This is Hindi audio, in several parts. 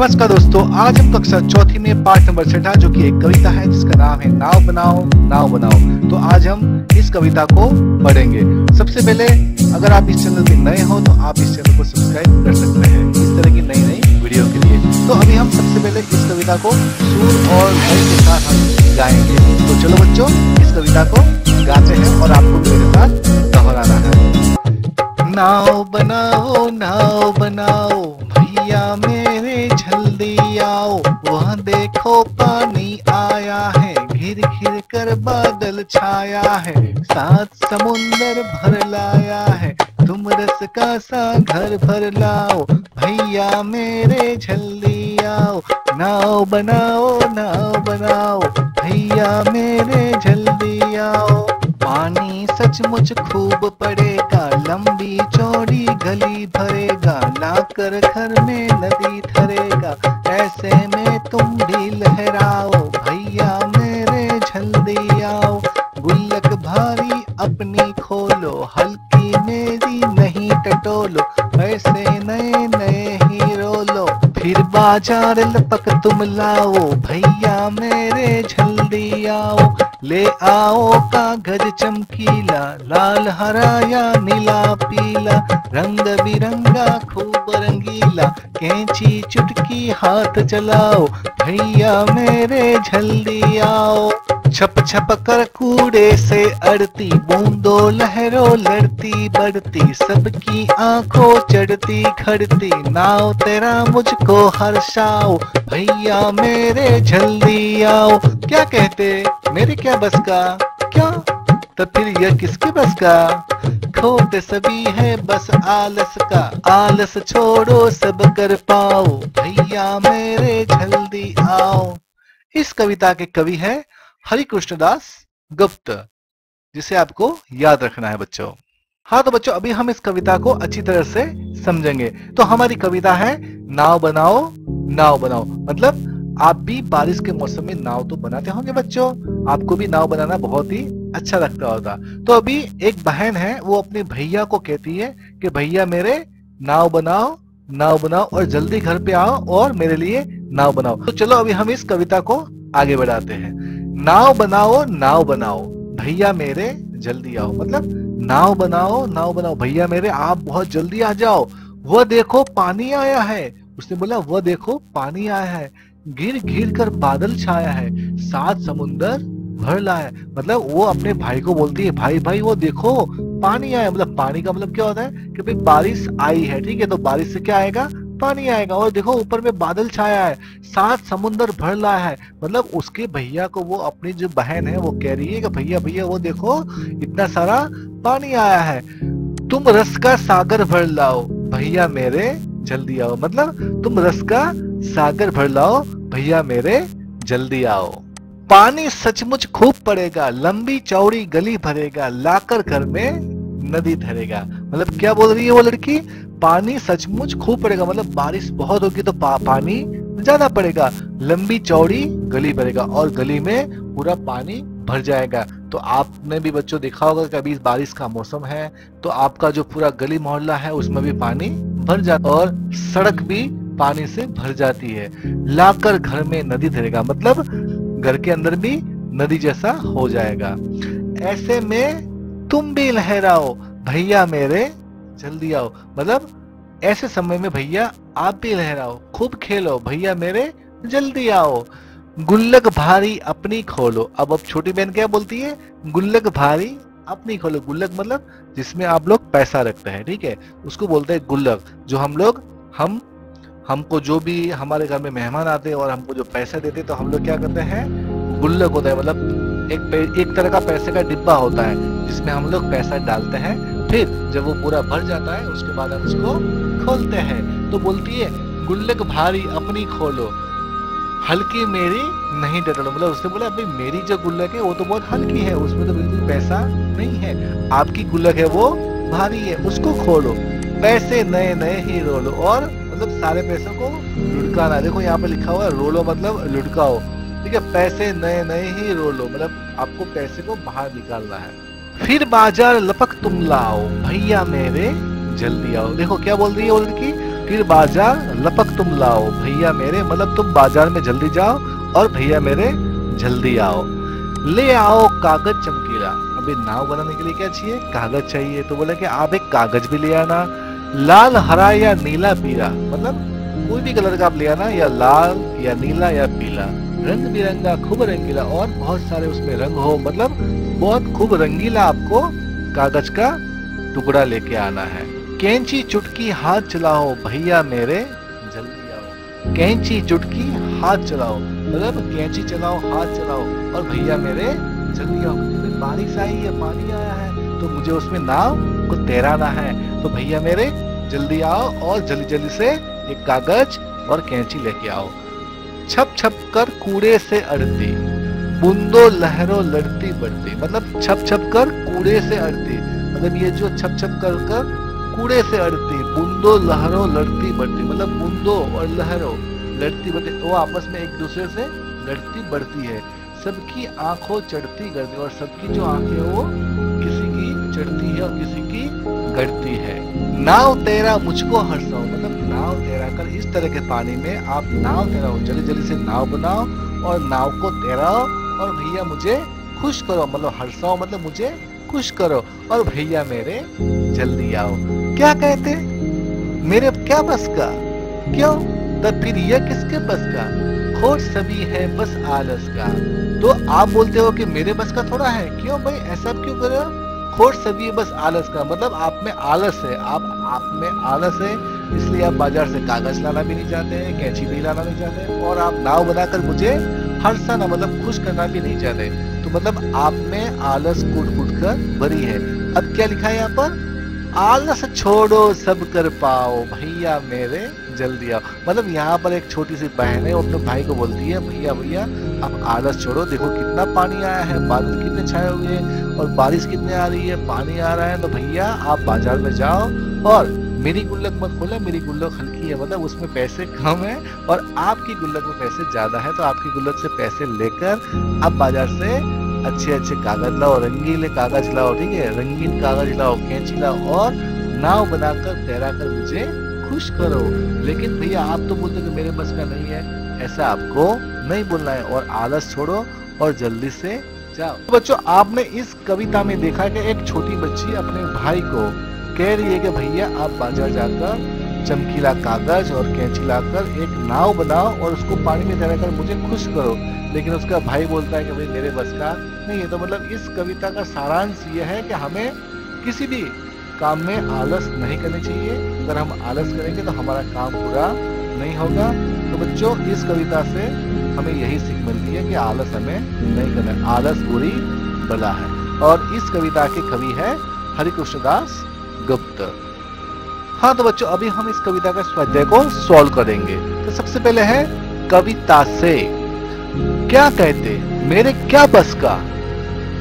नमस्कार दोस्तों, आज हम कक्षा चौथी में पाठ नंबर 6 जो कि एक कविता है जिसका नाम है नाव बनाओ नाव बनाओ। तो आज हम इस कविता को पढ़ेंगे। सबसे पहले अगर आप इस चैनल पे नए हो तो आप इस चैनल को सब्सक्राइब कर सकते हैं इस तरह की नई नई वीडियो के लिए। तो अभी हम सबसे पहले इस कविता को सुर और लय के साथ हम गाएंगे। तो चलो बच्चों, इस कविता को गाते हैं और आपको मेरे साथ दोहराना है। नाव बनाओ भैया मेरे जल्दी आओ, वहाँ देखो पानी आया है, घिर घिर कर बादल छाया है, सात समुंदर भर लाया है, तुम रस का सा घर भर लाओ, भैया मेरे जल्दी आओ। नाव बनाओ भैया मेरे जल्दी आओ। पानी सचमुच खूब पड़ेगा, लंबी चौड़ी गली भरेगा, लाकर घर में नदी धरेगा, ऐसे में तुम भी लहराओ, भैया मेरे जल्दी आओ। गुल्लक भारी अपनी खोलो, हल्की मेरी नहीं टटोलो, ऐसे नए नए हीरो लो, फिर बाजार लपक तुम लाओ, भैया मेरे जल्दी आओ। ले आओ कागज चमकीला, लाल हरा या नीला पीला, रंग बिरंगा खूब रंगीला, कैंची चुटकी हाथ चलाओ, भैया मेरे जल्दी आओ। छप छप कर कूड़े से अड़ती, बूंदों लहरों लड़ती बढ़ती, सबकी आंखों चढ़ती खड़ती, नाव तेरा मुझको हर्षाओ, भैया मेरे जल्दी आओ। क्या कहते मेरे क्या बस का, क्या तो फिर यह किसके बस का, खोट सभी है बस आलस का, आलस छोड़ो सब कर पाओ, भैया मेरे जल्दी आओ। इस कविता के कवि है हरि कृष्णदास गुप्त, जिसे आपको याद रखना है बच्चों। हाँ तो बच्चों, अभी हम इस कविता को अच्छी तरह से समझेंगे। तो हमारी कविता है नाव बनाओ, मतलब आप भी बारिश के मौसम में नाव तो बनाते होंगे बच्चों, आपको भी नाव बनाना बहुत ही अच्छा लगता होगा। तो अभी एक बहन है, वो अपने भैया को कहती है कि भैया मेरे नाव बनाओ और जल्दी घर पे आओ और मेरे लिए नाव बनाओ। तो चलो अभी हम इस कविता को आगे बढ़ाते हैं। नाव बनाओ भैया मेरे जल्दी आओ, मतलब नाव बनाओ भैया मेरे, आप बहुत जल्दी आ जाओ। वह देखो पानी आया है, उसने बोला वह देखो पानी आया है, घिर घिर कर बादल छाया है, सात समुंदर भर लाया है। मतलब वो अपने भाई को बोलती है, भाई वो देखो पानी आया। मतलब पानी का मतलब क्या होता है कि भाई बारिश आई है, ठीक है, तो बारिश से क्या आएगा, पानी आएगा। और देखो ऊपर में बादल छाया है, सात समुंदर भर लाया है। मतलब उसके भैया को वो अपनी जो बहन है वो कह रही है कि भैया वो देखो इतना सारा पानी आया है, तुम रस का सागर भर लाओ, भैया मेरे जल्दी आओ। मतलब तुम रस का सागर भर लाओ, भैया मेरे जल्दी आओ। पानी सचमुच खूब पड़ेगा, लंबी चौड़ी गली भरेगा, लाकर घर में नदी धरेगा। मतलब क्या बोल रही है वो लड़की, पानी सचमुच खूब पड़ेगा, मतलब बारिश बहुत होगी तो पानी ज्यादा पड़ेगा, लंबी चौड़ी गली भरेगा और गली में पूरा पानी भर जाएगा। तो आपने भी बच्चों देखा होगा कि अभी बारिश का मौसम है तो आपका जो पूरा गली मोहल्ला है उसमें भी पानी भर जाता और सड़क भी पानी से भर जाती है। लाकर घर में नदी धरेगा, मतलब घर के अंदर भी नदी जैसा हो जाएगा। ऐसे में तुम भी लहराओ, भैया मेरे जल्दी आओ। मतलब ऐसे समय में भैया आप भी लहराओ, खूब खेलो, भैया मेरे जल्दी आओ। गुल्लक भारी अपनी खोलो। अब छोटी बहन क्या बोलती है, गुल्लक भारी अपनी खोलो। गुल्लक मतलब जिसमें आप लोग पैसा रखते हैं, ठीक है, उसको बोलते हैं गुल्लक। जो हमको जो भी हमारे घर में मेहमान आते हैं और हमको जो पैसे देते हैं तो हम लोग क्या करते हैं, गुल्लक होता है, मतलब एक तरह का पैसे का डिब्बा होता है जिसमें हम लोग पैसा डालते हैं। फिर जब वो पूरा भर जाता है उसके बाद हम उसको खोलते हैं। तो बोलती है गुल्लक भारी अपनी खोलो, हल्की मेरी नहीं टटोलो। मतलब उसने बोला भाई मेरी जो गुल्लक है वो तो बहुत हल्की है, उसमें तो बिल्कुल पैसा नहीं है, आपकी गुल्लक है वो भारी है, उसको खोलो, पैसे नए नए ही रोलो। और मतलब सारे पैसों को लुढ़काना। देखो यहाँ पे लिखा हुआ है रोलो मतलब लुढ़काओ, ठीक है, पैसे नए नए ही रोलो, मतलब आपको पैसे को बाहर निकालना है। फिर बाजार लपक तुम लाओ, भैया मेरे जल्दी आओ। देखो क्या बोल रही है वो लड़की, फिर बाजार लपक तुम लाओ, भैया मेरे मतलब तुम बाजार में जल्दी जाओ और भैया मेरे जल्दी आओ। ले आओ कागज चमकीला, अभी नाव बनाने के लिए क्या चाहिए, कागज चाहिए। तो बोले कि आप एक कागज भी ले आना, लाल हरा या नीला पीला, मतलब कोई भी कलर का आप ले आना, या लाल या नीला या पीला, रंग बिरंगा खूब रंगीला, और बहुत सारे उसमें रंग हो, मतलब बहुत खूब रंगीला आपको कागज का टुकड़ा लेके आना है। कैंची चुटकी हाथ चलाओ, भैया मेरे जल्दी आओ। कैंची चुटकी हाथ चलाओ, मतलब कैंची चलाओ, हाथ चलाओ और भैया मेरे जल्दी आओ। बारिश आई है, पानी आया है, तो मुझे उसमें नाव को तैराना है, तो भैया मेरे जल्दी आओ और जल्दी जल्दी से एक कागज और कैंची लेके आओ। छप छप कर कूड़े से अड़ती, बूंदो लहरों लड़ती बढ़ती, मतलब छप छप कर कूड़े से अड़ती, मतलब ये जो छप छप कर कर कूड़े से अड़ती, बूंदो लहरों लड़ती बढ़ती, मतलब बूंदो और लहरों लड़ती बढ़ती, वो आपस में एक दूसरे से लड़ती बढ़ती है। सबकी आंखों चढ़ती गढ़ती, और सबकी जो आंखें वो किसी की चढ़ती है और किसी की गढ़ती है। नाव तैरा मुझको हर्षाओ, मतलब नाव तैरा कर इस तरह के पानी में आप नाव तैराओ, जल्दी जल्दी से नाव बनाओ और नाव को तैराओ और भैया मुझे खुश करो, मतलब हर्षाओ मतलब मुझे खुश करो, और भैया मेरे जल्दी आओ। क्या कहते, मेरे क्या बस का, क्यों, तब फिर यह किसके बस का, खोट सभी है बस आलस का। तो आप बोलते हो कि मेरे बस का थोड़ा है, क्यों भाई ऐसा क्यों कर रहे हो, खोट सभी है बस आलस का, मतलब आप में आलस है, आप में आलस है, इसलिए आप बाजार से कागज लाना भी नहीं चाहते हैं, कैंची भी लाना नहीं चाहते, और आप नाव बनाकर मुझे हर्षाना मतलब खुश करना भी नहीं चाहते। तो मतलब आप में आलस कूट कूट कर भरी है। अब क्या लिखा है यहाँ पर, आलस छोड़ो सब कर पाओ, भैया मेरे जल्दी आओ। मतलब यहाँ पर एक छोटी सी बहन है, वो अपने भाई को बोलती है, भैया भैया आप आलस छोड़ो, देखो कितना पानी आया है, बादल कितने छाए हुए हैं और बारिश कितने आ रही है, पानी आ रहा है, तो भैया आप बाजार में जाओ और मेरी गुल्लक मत खोलो, मेरी गुल्लक हल्की है, मतलब उसमें पैसे कम है और आपकी गुल्लक में पैसे ज्यादा है, तो आपकी गुल्लक से पैसे लेकर आप बाजार से अच्छे अच्छे कागज लाओ, रंगीले कागज लाओ, ठीक है, रंगीन कागज लाओ, कैंची लाओ और नाव बनाकर तैरा कर मुझे खुश करो। लेकिन भैया आप तो बोलते कि मेरे बस का नहीं है, ऐसा आपको नहीं बोलना है, और आलस छोड़ो और जल्दी से जाओ। तो बच्चों आपने इस कविता में देखा कि एक छोटी बच्ची अपने भाई को कह रही है कि भैया आप बाजार जाकर चमकीला कागज और कैंची लाकर एक नाव बनाओ और उसको पानी में तैराकर मुझे खुश करो, लेकिन उसका भाई बोलता है कि भाई मेरे बस का नहीं है। तो मतलब इस कविता का सारांश यह है कि हमें किसी भी काम में आलस नहीं करनी चाहिए, अगर हम आलस करेंगे तो हमारा काम पूरा नहीं होगा। तो बच्चों इस कविता से हमें यही सीख मिलती है कि आलस हमें नहीं करना है, आलस बुरी बला है। और इस कविता के कवि है हरिकृष्ण दास गुप्त। हाँ तो बच्चों अभी हम इस कविता का स्वाध्याय को सॉल्व करेंगे। तो सबसे पहले है कविता से, क्या कहते मेरे क्या बस का,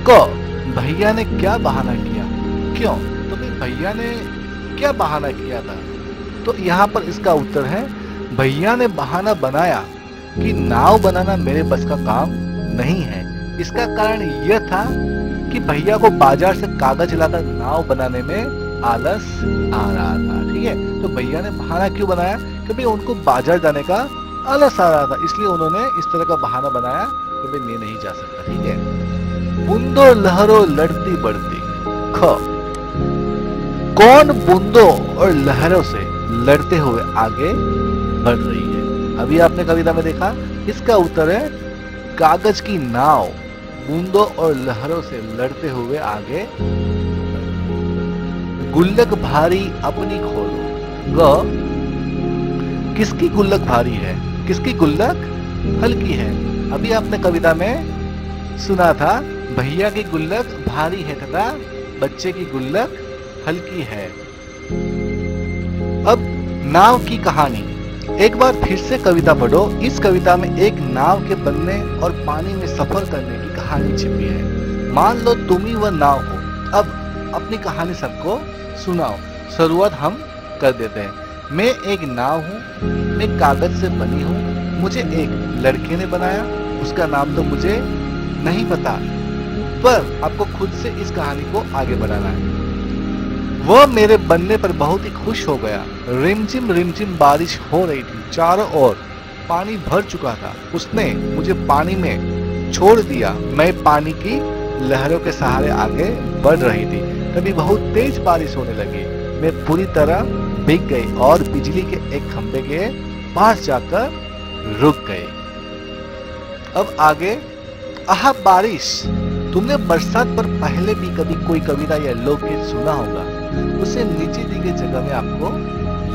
क भैया ने क्या बहाना किया, क्यों, तो भैया ने क्या बहाना किया था। तो यहाँ पर इसका उत्तर है भैया ने बहाना बनाया कि नाव बनाना मेरे बस का काम नहीं है। इसका कारण यह था कि भैया को बाजार से कागज लाकर नाव बनाने में आलस आ रहा था, ठीक है। तो भैया ने बहाना क्यों बनाया, क्योंकि उनको बाजार जाने का आलस आ रहा था, इसलिए उन्होंने इस तरह का बहाना बनाया कि भाई मैं नहीं जा सकता, ठीक है। बूंदो लहरों लड़ती बढ़ती, ख कौन बूंदों और लहरों से लड़ते हुए आगे बढ़ रही है। अभी आपने कविता में देखा, इसका उत्तर है कागज की नाव बूंदों और लहरों से लड़ते हुए आगे। गुल्लक भारी अपनी खोलो, ग किसकी गुल्लक भारी है, किसकी गुल्लक हल्की है। अभी आपने कविता में सुना था भैया की गुल्लक भारी है तथा बच्चे की गुल्लक हल्की है। अब नाव की कहानी, एक बार फिर से कविता पढ़ो। इस कविता में एक नाव के बनने और पानी में सफर करने की कहानी छिपी है। मान लो तुम ही वह नाव हो। अब अपनी कहानी सबको सुनाओ। शुरुआत हम कर देते हैं। मैं एक नाव हूँ, मैं कागज से बनी हूँ, मुझे एक लड़के ने बनाया, उसका नाम तो मुझे नहीं पता, पर आपको खुद से इस कहानी को आगे बढ़ाना है। वह मेरे बनने पर बहुत ही खुश हो गया। रिमझिम बारिश हो रही थी, चारों ओर पानी भर चुका था। उसने मुझे पानी में छोड़ दिया। मैं पानी की लहरों के सहारे आगे बढ़ रही थी। तभी बहुत तेज बारिश होने लगी। मैं पूरी तरह भीग गई और बिजली के एक खंभे के पास जाकर रुक गई। अब आगे, आहा बारिश। तुमने बरसात पर पहले भी कभी कोई कविता या लोकगीत सुना होगा। उसे नीचे दी गई जगह में आपको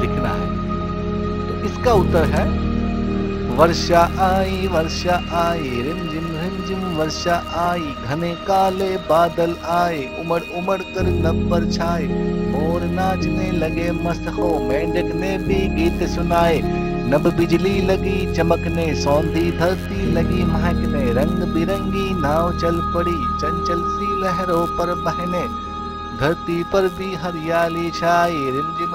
लिखना है। तो इसका उत्तर है वर्षा आई रिमझिम वर्षा आई, घने काले बादल आए, उमड़ कर नभ पर छाए, मोर नाचने लगे मस्त हो, मेंढक ने भी गीत सुनाए, नभ बिजली लगी चमकने, सौंधी धरती लगी महकने, रंग बिरंगी नाव चल पड़ी चंचल सी लहरों पर बहने, धरती पर भी हरियाली छाई, रिमझिम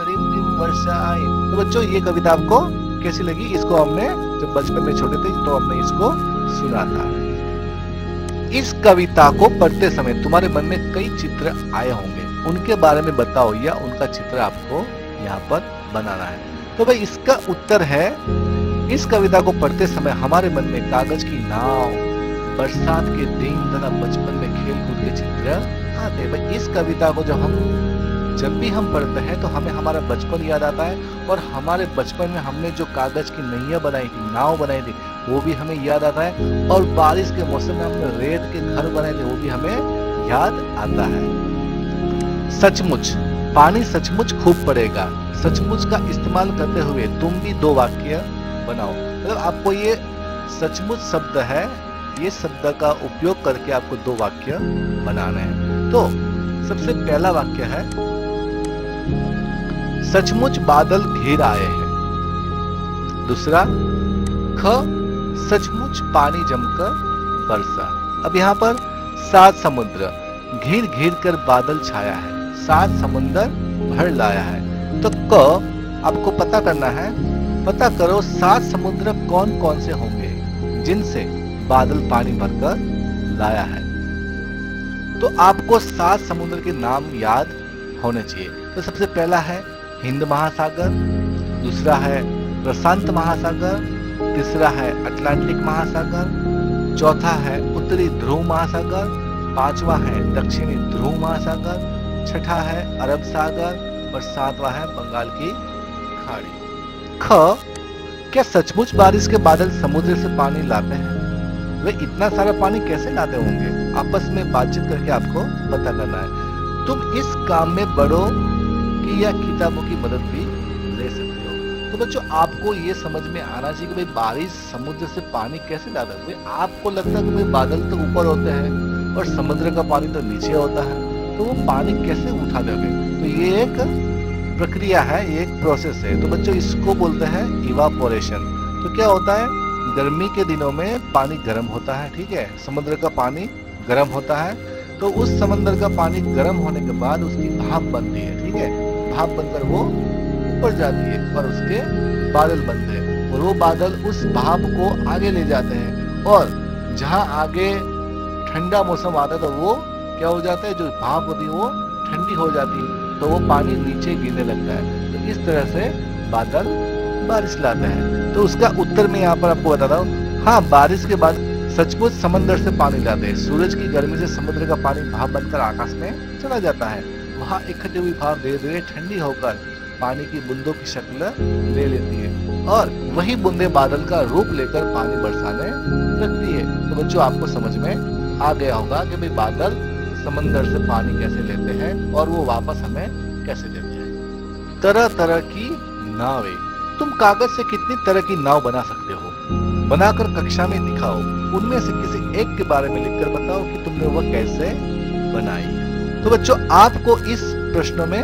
वर्षा आई। तो बच्चों, ये कविता आपको कैसी लगी? इसको हमने जब बचपन में छोटे थे तो हमने इसको सुना था। इस कविता को पढ़ते समय तुम्हारे मन में कई चित्र आए होंगे, उनके बारे में बताओ या उनका चित्र आपको यहाँ पर बनाना है। तो भाई इसका उत्तर है, इस कविता को पढ़ते समय हमारे मन में कागज की नाव, बरसात के दिन तथा बचपन में खेल कूद के चित्र आते हैं। भाई इस कविता को जब भी हम पढ़ते हैं तो हमें हमारा बचपन याद आता है, और हमारे बचपन में हमने जो कागज की नैया बनाई थी, नाव बनाई थी, वो भी हमें याद आता है, और बारिश के मौसम में हमने रेत के घर बनाए थे, वो भी हमें याद आता है। सचमुच पानी सचमुच खूब पड़ेगा। सचमुच का इस्तेमाल करते हुए तुम भी दो वाक्य बनाओ। मतलब आपको ये सचमुच शब्द है, ये शब्द का उपयोग करके आपको दो वाक्य बनाना है। तो सबसे पहला वाक्य है, सचमुच बादल घिर आए हैं। दूसरा, ख सचमुच पानी जमकर बरसा। अब यहाँ पर 7 समुद्र घिर घिर कर बादल छाया है, 7 समुद्र भर लाया है। तो क आपको पता करना है, पता करो 7 समुद्र कौन कौन से होंगे जिनसे बादल पानी भरकर लाया है। तो आपको 7 समुद्र के नाम याद होने चाहिए। तो सबसे पहला है हिंद महासागर, दूसरा है प्रशांत महासागर, तीसरा है अटलांटिक महासागर, चौथा है उत्तरी ध्रुव महासागर, पांचवा है दक्षिणी ध्रुव महासागर, छठा है अरब सागर और सातवां है बंगाल की खाड़ी। ख क्या सचमुच बारिश के बादल समुद्र से पानी लाते हैं? वे इतना सारा पानी कैसे लाते होंगे? आपस में बातचीत करके आपको पता करना है। तुम इस काम में बड़ों की या किताबों की मदद भी ले सकते हो। तो बच्चों, आपको ये समझ में आना चाहिए कि भाई बारिश समुद्र से पानी कैसे लाता है। आपको लगता है कि भाई बादल तो ऊपर होते हैं और समुद्र का पानी तो नीचे होता है, तो वो पानी कैसे उठा दोगे? तो ये एक प्रक्रिया है, ये एक प्रोसेस है। तो बच्चों, इसको बोलते हैं इवापोरेशन। तो क्या होता है, गर्मी के दिनों में पानी गर्म होता है, ठीक है, समुद्र का पानी गर्म होता है। तो उस समंदर का पानी गर्म होने के बाद उसकी भाप बनती है, ठीक है, भाप बनकर वो ऊपर जाती है और उसके बादल बनते हैं, और वो बादल उस भाप को आगे ले जाते हैं, और जहां आगे ठंडा मौसम आता है तो वो क्या हो जाता है, जो भाप होती है वो ठंडी हो जाती है, तो वो पानी नीचे गिरने लगता है। तो इस तरह से बादल बारिश लाता है। तो उसका उत्तर मैं यहाँ पर आपको बताता हूँ। हाँ, बारिश के बाद सचमुच समंदर से पानी लाते हैं। सूरज की गर्मी से समुद्र का पानी भाप बनकर आकाश में चला जाता है। वहाँ इकट्ठी हुई भाप धीरे धीरे ठंडी होकर पानी की बूंदों की शक्ल ले लेती है, और वही बूंदे बादल का रूप लेकर पानी बरसाने लगती है। तो बच्चों, आपको समझ में आ गया होगा कि भाई बादल समंदर से पानी कैसे लेते हैं और वो वापस हमें कैसे देते हैं। तरह तरह की नावें। तुम कागज से कितनी तरह की नाव बना सकते हो? बनाकर कक्षा में दिखाओ। उनमें से किसी एक के बारे में लिखकर बताओ कि तुमने वह कैसे बनाई। तो बच्चों, आपको इस प्रश्नों में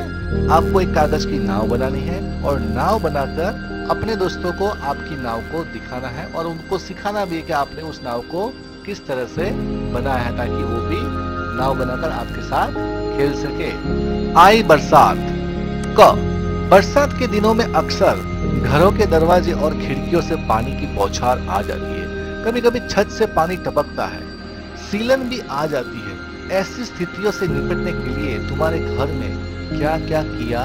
आपको एक कागज की नाव बनानी है, और नाव बनाकर अपने दोस्तों को आपकी नाव को दिखाना है, और उनको सिखाना भी है कि आपने उस नाव को किस तरह से बनाया है, ताकि वो भी नाव बनाकर आपके साथ खेल सके। आई बरसात। क बरसात के दिनों में अक्सर घरों के दरवाजे और खिड़कियों से पानी की बौछार आ जाती है। कभी कभी छत से पानी टपकता है, सीलन भी आ जाती है। ऐसी स्थितियों से निपटने के लिए तुम्हारे घर में क्या क्या किया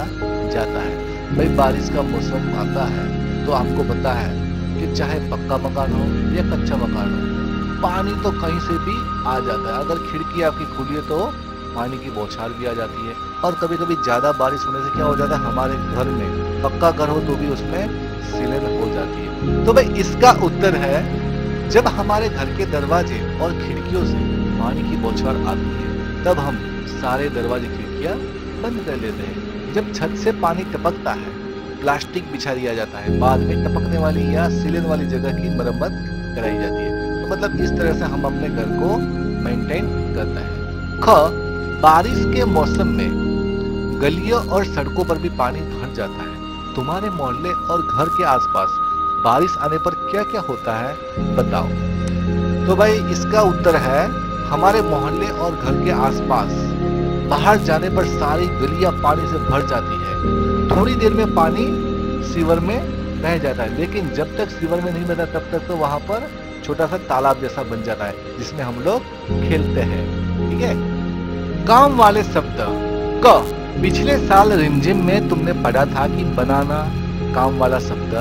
जाता है। भाई बारिश का मौसम आता है तो आपको पता है कि चाहे पक्का मकान हो या कच्चा मकान हो, पानी तो कहीं से भी आ जाता है। अगर खिड़की आपकी खुली है तो पानी की बौछार भी आ जाती है। और कभी कभी ज्यादा बारिश होने से क्या हो जाता है, हमारे घर में पक्का घर हो तो भी उसमें सीलन हो जाती है। तो भाई इसका उत्तर है, जब हमारे घर के दरवाजे और खिड़कियों से पानी की बौछार आती है तब हम सारे दरवाजे खिड़कियां बंद कर लेते हैं। जब छत से पानी टपकता है, प्लास्टिक बिछा दिया जाता है, बाद में टपकने वाली या सीलन वाली जगह की मरम्मत कराई जाती है। तो मतलब इस तरह से हम अपने घर को मेंटेन करते हैं। ख, बारिश के मौसम में गलियों और सड़कों पर भी पानी भर जाता है। तुम्हारे मोहल्ले और घर के आसपास बारिश आने पर क्या क्या होता है बताओ। तो भाई इसका उत्तर है, हमारे मोहल्ले और घर के आसपास बाहर जाने पर सारी गलियां पानी से भर जाती है। थोड़ी देर में पानी सीवर में बह जाता है, लेकिन जब तक सीवर में नहीं बहता तब तक तो वहां पर छोटा सा तालाब जैसा बन जाता है जिसमें हम लोग खेलते हैं। ठीक है। काम वाले शब्द। क, पिछले साल रिमझिम में तुमने पढ़ा था कि बनाना काम वाला शब्द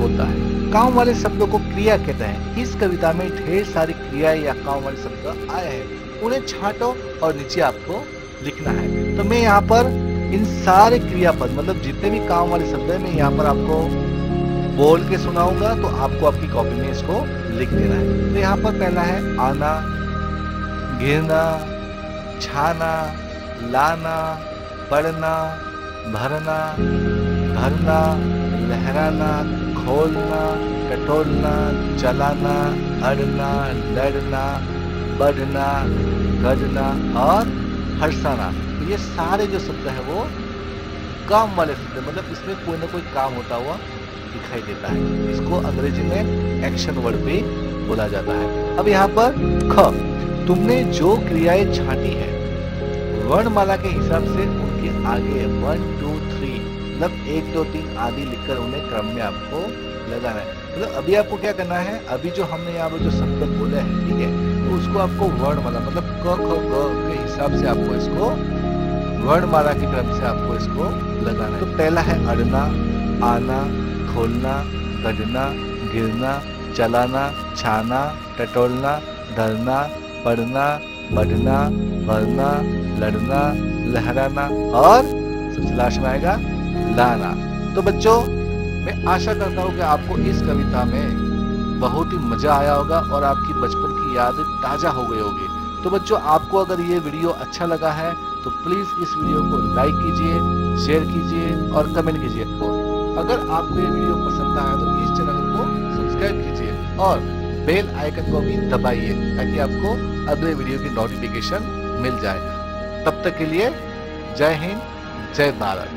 होता है। काम वाले शब्दों को क्रिया कहते हैं। इस कविता में ढेर सारी क्रियाएं या काम वाले शब्द आए हैं, उन्हें छांटो और नीचे आपको लिखना है। तो मैं यहाँ पर इन सारे क्रियापद मतलब जितने भी काम वाले शब्द है मैं यहाँ पर आपको बोल के सुनाऊंगा, तो आपको आपकी कॉपी में इसको लिख देना है। तो यहाँ पर पहला है आना, गिरना, छाना, लाना, पढ़ना, भरना, भरना, लहराना, खोलना, टटोलना, चलाना, अड़ना, लड़ना, बढ़ना, गढ़ना और हर्षाना। तो ये सारे जो शब्द है वो काम वाले शब्द है, मतलब इसमें कोई ना कोई काम होता हुआ दिखाई देता है। इसको अंग्रेजी में एक्शन वर्ड भी बोला जाता है। अब यहाँ पर ख, तुमने जो क्रियाएं छांटी है वर्णमाला के हिसाब से उनके आगे 1 2 3 मतलब 1 2 3 आदि लिखकर उन्हें क्रम में आपको लगाना है। मतलब अभी आपको क्या करना है, अभी जो हमने यहाँ पर जो शब्द बोले हैं, ठीक है, तो उसको आपको वर्णमाला मतलब क ख ग के हिसाब से आपको इसको वर्णमाला के क्रम से आपको इसको लगाना है। तो पहला है अड़ना, आना, खोलना, गढ़ना, गिरना, चलाना, छाना, टटोलना, धरना, पढ़ना, बढ़ना, भरना, लड़ना, लहराना और सबसे लास्ट में आएगा लाना। तो बच्चों मैं आशा करता हूँ कि आपको इस कविता में बहुत ही मजा आया होगा और आपकी बचपन की याद ताजा हो गई होगी। तो बच्चों आपको अगर ये वीडियो अच्छा लगा है तो प्लीज इस वीडियो को लाइक कीजिए, शेयर कीजिए और कमेंट कीजिए। अगर आपको ये वीडियो पसंद आया तो इस चैनल को सब्सक्राइब कीजिए और बेल आइकन को भी दबाइए ताकि आपको अगले वीडियो की नोटिफिकेशन मिल जाए। तब तक के लिए जय हिंद, जय भारत।